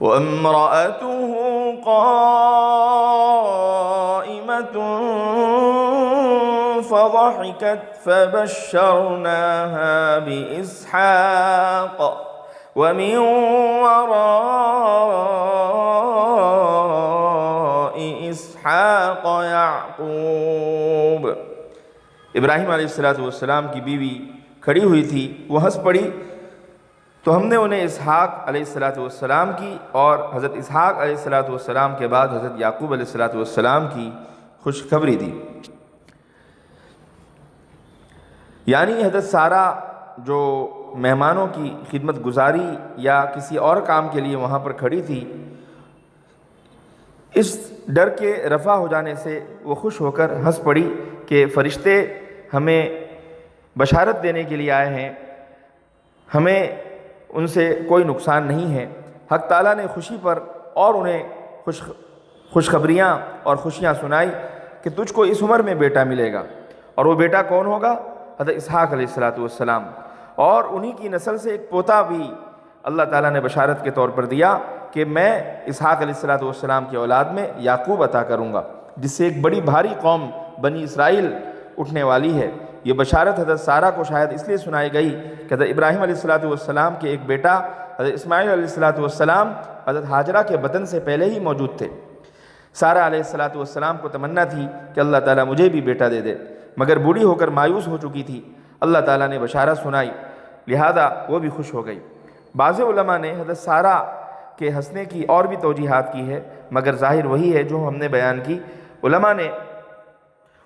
وامرأته قائمة فضحكت فبشرناها بإسحاق ومن وراء إسحاق يعقوب۔ ابراہیم علیہ السلام کی بیوی کھڑی ہوئی تھی، وہ ہنس پڑی، تو ہم نے انہیں اسحاق علیہ السلام کی اور حضرت اسحاق علیہ السلام کے بعد حضرت یعقوب علیہ السلام کی خوشخبری دی۔ یعنی حضرت سارہ جو مہمانوں کی خدمت گزاری یا کسی اور کام کے لیے وہاں پر کھڑی تھی، اس ڈر کے رفع ہو جانے سے وہ خوش ہو کر ہنس پڑی کہ فرشتے ہمیں بشارت دینے کے لیے آئے ہیں، ہمیں ان سے کوئی نقصان نہیں ہے۔ حق تعالیٰ نے خوشی پر اور انہیں خوشخبریاں اور خوشیاں سنائی کہ تجھ کو اس عمر میں بیٹا ملے گا، اور وہ بیٹا کون ہوگا؟ حضرت اسحاق علیہ السلام، اور انہی کی نسل سے ایک پوتا بھی اللہ تعالیٰ نے بشارت کے طور پر دیا کہ میں اسحاق علیہ السلام کی اولاد میں یعقوب عطا کروں گا، جس سے ایک بڑی بھاری قوم بنی اسرائیل اٹھنے والی ہے۔ یہ بشارت حضرت سارہ کو شاید اس لیے سنائی گئی کہ حضرت ابراہیم علیہ السلام کے ایک بیٹا حضرت اسماعیل علیہ السلام حضرت ہاجرہ کے بطن سے پہلے ہی موجود تھے۔ سارہ علیہ السلام کو تمنا تھی کہ اللہ تعالیٰ مجھے بھی بیٹا دے دے، مگر بوڑھی ہو کر مایوس ہو چکی تھی۔ اللہ تعالیٰ نے بشارت سنائی، لہذا وہ بھی خوش ہو گئی۔ بعض علماء نے حضرت سارہ کے ہنسنے کی اور بھی توجیحات کی ہے، مگر ظاہر وہی ہے جو ہم نے بیان کی۔ علماء نے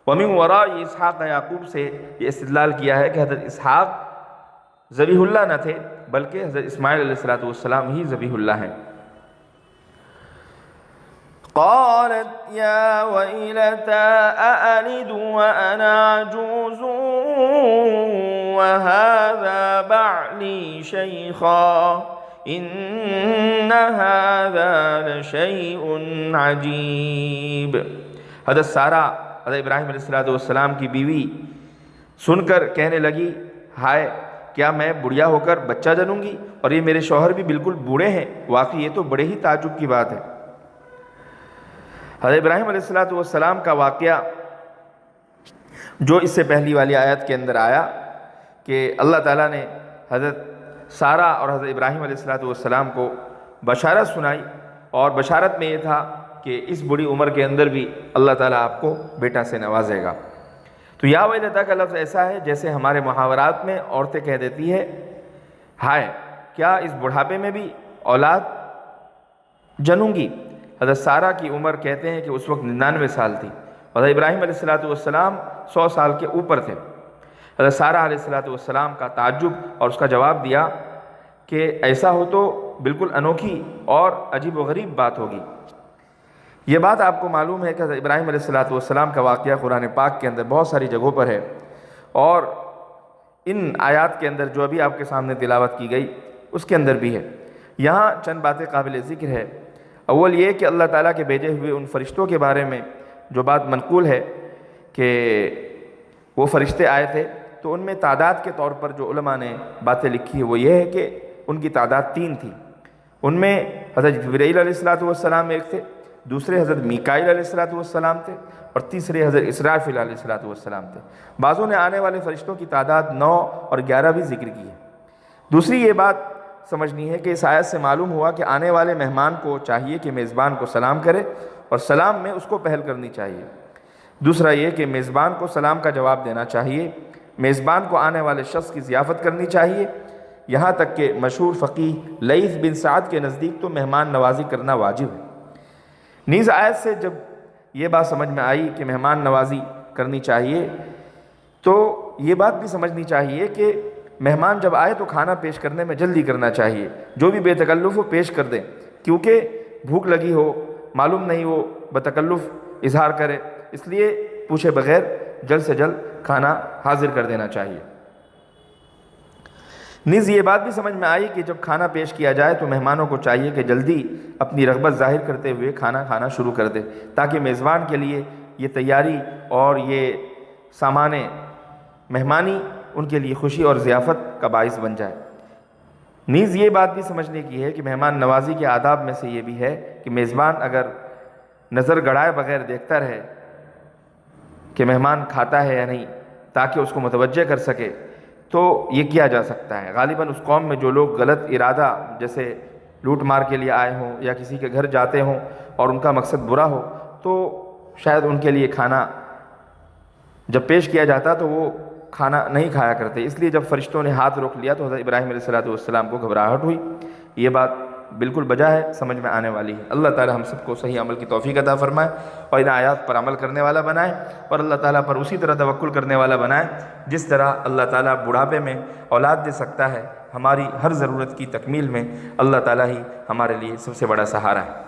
وَمِن وَرَاءِ اسحاق یعقوب سے یہ استدلال کیا ہے کہ حضرت اسحاق ذبیح اللہ نہ تھے، بلکہ حضرت اسماعیل علیہ السلام ہی ذبیح اللہ ہیں۔ قالت یا ویلتا أألد وأنا عجوز وهذا بعلی شیخا إن هذا لشیء عجیب۔ حضرت سارہ حضرت ابراہیم علیہ السلام کی بیوی سن کر کہنے لگی، ہائے، کیا میں بڑھیا ہو کر بچہ جنوں گی اور یہ میرے شوہر بھی بالکل بوڑھے ہیں؟ واقعی یہ تو بڑے ہی تعجب کی بات ہے۔ حضرت ابراہیم علیہ السلام کا واقعہ جو اس سے پہلی والی آیت کے اندر آیا کہ اللہ تعالیٰ نے حضرت سارہ اور حضرت ابراہیم علیہ السلام کو بشارت سنائی، اور بشارت میں یہ تھا کہ اس بڑی عمر کے اندر بھی اللہ تعالیٰ آپ کو بیٹا سے نوازے گا۔ تو یا ویلتا کا لفظ ایسا ہے جیسے ہمارے محاورات میں عورتیں کہہ دیتی ہے، ہائے، کیا اس بڑھاپے میں بھی اولاد جنوں گی؟ حضرت سارہ کی عمر کہتے ہیں کہ اس وقت 99 سال تھی، حضرت ابراہیم علیہ السلام 100 سال کے اوپر تھے۔ حضرت سارہ علیہ السلام کا تعجب اور اس کا جواب دیا کہ ایسا ہو تو بالکل انوکھی اور عجیب و غریب بات ہوگی۔ یہ بات آپ کو معلوم ہے کہ حضرت ابراہیم علیہ السلام کا واقعہ قرآن پاک کے اندر بہت ساری جگہوں پر ہے، اور ان آیات کے اندر جو ابھی آپ کے سامنے تلاوت کی گئی اس کے اندر بھی ہے۔ یہاں چند باتیں قابل ذکر ہے۔ اول یہ کہ اللہ تعالیٰ کے بھیجے ہوئے ان فرشتوں کے بارے میں جو بات منقول ہے کہ وہ فرشتے آئے تھے، تو ان میں تعداد کے طور پر جو علماء نے باتیں لکھی ہے وہ یہ ہے کہ ان کی تعداد 3 تھی۔ ان میں حضرت جبرائیل علیہ السلام ایک تھے، دوسرے حضرت میکائیل علیہ السلام تھے، اور تیسرے حضرت اسرافیل علیہ السلام تھے۔ بعضوں نے آنے والے فرشتوں کی تعداد 9 اور 11 بھی ذکر کی ہے۔ دوسری یہ بات سمجھنی ہے کہ اس آیت سے معلوم ہوا کہ آنے والے مہمان کو چاہیے کہ میزبان کو سلام کرے، اور سلام میں اس کو پہل کرنی چاہیے۔ دوسرا یہ کہ میزبان کو سلام کا جواب دینا چاہیے، میزبان کو آنے والے شخص کی ضیافت کرنی چاہیے، یہاں تک کہ مشہور فقیہ لیث بن سعد کے نزدیک تو مہمان نوازی کرنا واجب ہے۔ نیز آیت سے جب یہ بات سمجھ میں آئی کہ مہمان نوازی کرنی چاہیے، تو یہ بات بھی سمجھنی چاہیے کہ مہمان جب آئے تو کھانا پیش کرنے میں جلدی کرنا چاہیے، جو بھی بے تکلف ہو پیش کر دیں، کیونکہ بھوک لگی ہو، معلوم نہیں وہ بتکلف اظہار کرے، اس لیے پوچھے بغیر جلد سے جلد کھانا حاضر کر دینا چاہیے۔ نیز یہ بات بھی سمجھ میں آئی کہ جب کھانا پیش کیا جائے تو مہمانوں کو چاہیے کہ جلدی اپنی رغبت ظاہر کرتے ہوئے کھانا کھانا شروع کر دے، تاکہ میزبان کے لیے یہ تیاری اور یہ سامان مہمانی ان کے لیے خوشی اور ضیافت کا باعث بن جائے۔ نیز یہ بات بھی سمجھنے کی ہے کہ مہمان نوازی کے آداب میں سے یہ بھی ہے کہ میزبان اگر نظر گڑائے بغیر دیکھتا رہے کہ مہمان کھاتا ہے یا نہیں، تاکہ اس کو متوجہ کر سکے، تو یہ کیا جا سکتا ہے۔ غالباً اس قوم میں جو لوگ غلط ارادہ جیسے لوٹ مار کے لیے آئے ہوں یا کسی کے گھر جاتے ہوں اور ان کا مقصد برا ہو، تو شاید ان کے لیے کھانا جب پیش کیا جاتا تو وہ کھانا نہیں کھایا کرتے۔ اس لیے جب فرشتوں نے ہاتھ روک لیا تو حضرت ابراہیم علیہ السلام کو گھبراہٹ ہوئی۔ یہ بات بالکل بجا ہے، سمجھ میں آنے والی ہے۔ اللہ تعالی ہم سب کو صحیح عمل کی توفیق عطا فرمائے اور ان آیات پر عمل کرنے والا بنائے، اور اللہ تعالیٰ پر اسی طرح توکل کرنے والا بنائے جس طرح اللہ تعالیٰ بڑھاپے میں اولاد دے سکتا ہے۔ ہماری ہر ضرورت کی تکمیل میں اللہ تعالیٰ ہی ہمارے لیے سب سے بڑا سہارا ہے۔